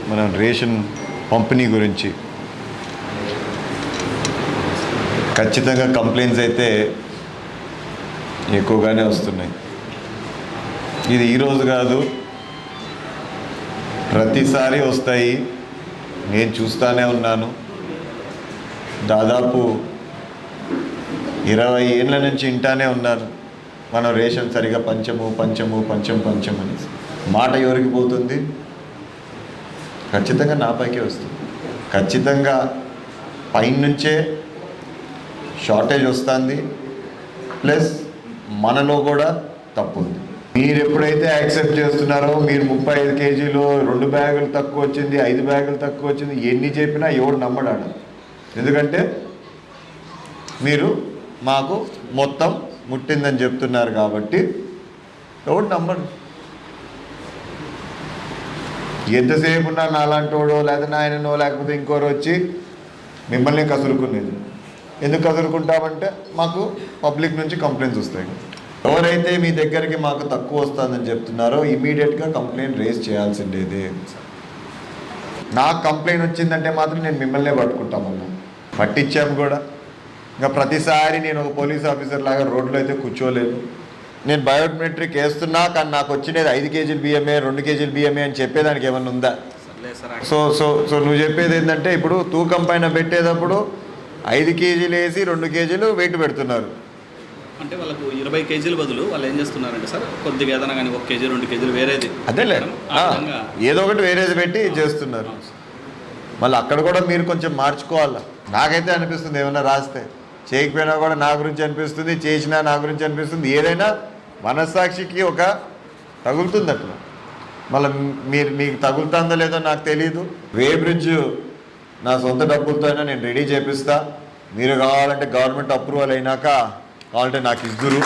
మనం రేషన్ పంపిణీ గురించి ఖచ్చితంగా కంప్లైంట్స్ అయితే ఎక్కువగానే వస్తున్నాయి. ఇది ఈరోజు కాదు, ప్రతిసారి వస్తాయి. నేను చూస్తూనే ఉన్నాను. దాదాపు 20 ఏళ్ళ నుంచి ఇంటానే ఉన్నాను. మనం రేషన్ సరిగా పంచము అని. మాట ఎవరికి పోతుంది? ఖచ్చితంగా నాపైకే వస్తుంది. ఖచ్చితంగా పైనుంచే షార్టేజ్ వస్తుంది, ప్లస్ మనలో కూడా తప్పు ఉంది. మీరు ఎప్పుడైతే యాక్సెప్ట్ చేస్తున్నారో, మీరు 35 కేజీలు 2 బ్యాగులు తక్కువ వచ్చింది, 5 బ్యాగులు తక్కువ వచ్చింది, ఎన్ని చెప్పినా ఎవడు నమ్మడాడు. ఎందుకంటే మీరు మాకు మొత్తం ముట్టిందని చెప్తున్నారు కాబట్టి ఎవడు నమ్మడు. ఎంతసేపు ఉన్నా నాలాంటోడో లేదా నాయననో లేకపోతే ఇంకోరు వచ్చి మిమ్మల్ని కసురుకునేది. ఎందుకు కసురుకుంటామంటే మాకు పబ్లిక్ నుంచి కంప్లైంట్స్ వస్తాయి. ఎవరైతే మీ దగ్గరికి మాకు తక్కువ వస్తుందని చెప్తున్నారో ఇమీడియట్గా కంప్లైంట్ రేజ్ చేయాల్సిందేదే. నాకు కంప్లైంట్ వచ్చిందంటే మాత్రం నేను మిమ్మల్నే పట్టుకుంటామన్నా, పట్టించాము కూడా. ఇంకా ప్రతిసారి నేను ఒక పోలీస్ ఆఫీసర్ లాగా రోడ్లో అయితే కూర్చోలేదు. నేను బయోమెట్రిక్ వేస్తున్నా, కానీ నాకు వచ్చినది 5 కేజీలు బియ్యమే 2 కేజీలు బియ్యమే అని చెప్పేదానికి ఏమన్నా ఉందా? సో నువ్వు చెప్పేది ఏంటంటే ఇప్పుడు తూకం పైన పెట్టేటప్పుడు 5 కేజీలు వేసి 2 కేజీలు వెయిట్ పెడుతున్నారు. అంటే వాళ్ళకు 20 కేజీలు బదులు వాళ్ళు ఏం చేస్తున్నారంటే సార్, కొద్దిగా ఏదైనా కానీ 1 కేజీ 2 కేజీలు వేరేది అదేలే ఏదో ఒకటి వేరేది పెట్టి చేస్తున్నారు. మళ్ళీ అక్కడ కూడా మీరు కొంచెం మార్చుకోవాలా. నాకైతే అనిపిస్తుంది, ఏమన్నా రాస్తే చేయకపోయినా కూడా నా గురించి అనిపిస్తుంది, చేసినా నా గురించి అనిపిస్తుంది. ఏదైనా మనస్సాక్షికి ఒక తగులుతుంది అట్లా. మళ్ళీ మీకు తగులుతుందో లేదో నాకు తెలియదు. వే బ్రిడ్జ్ నా సొంత డబ్బులతో అయినా నేను రెడీ చేపిస్తా. మీరు కావాలంటే గవర్నమెంట్ అప్రూవల్ అయినాక కావాలంటే నాకు ఇద్దరు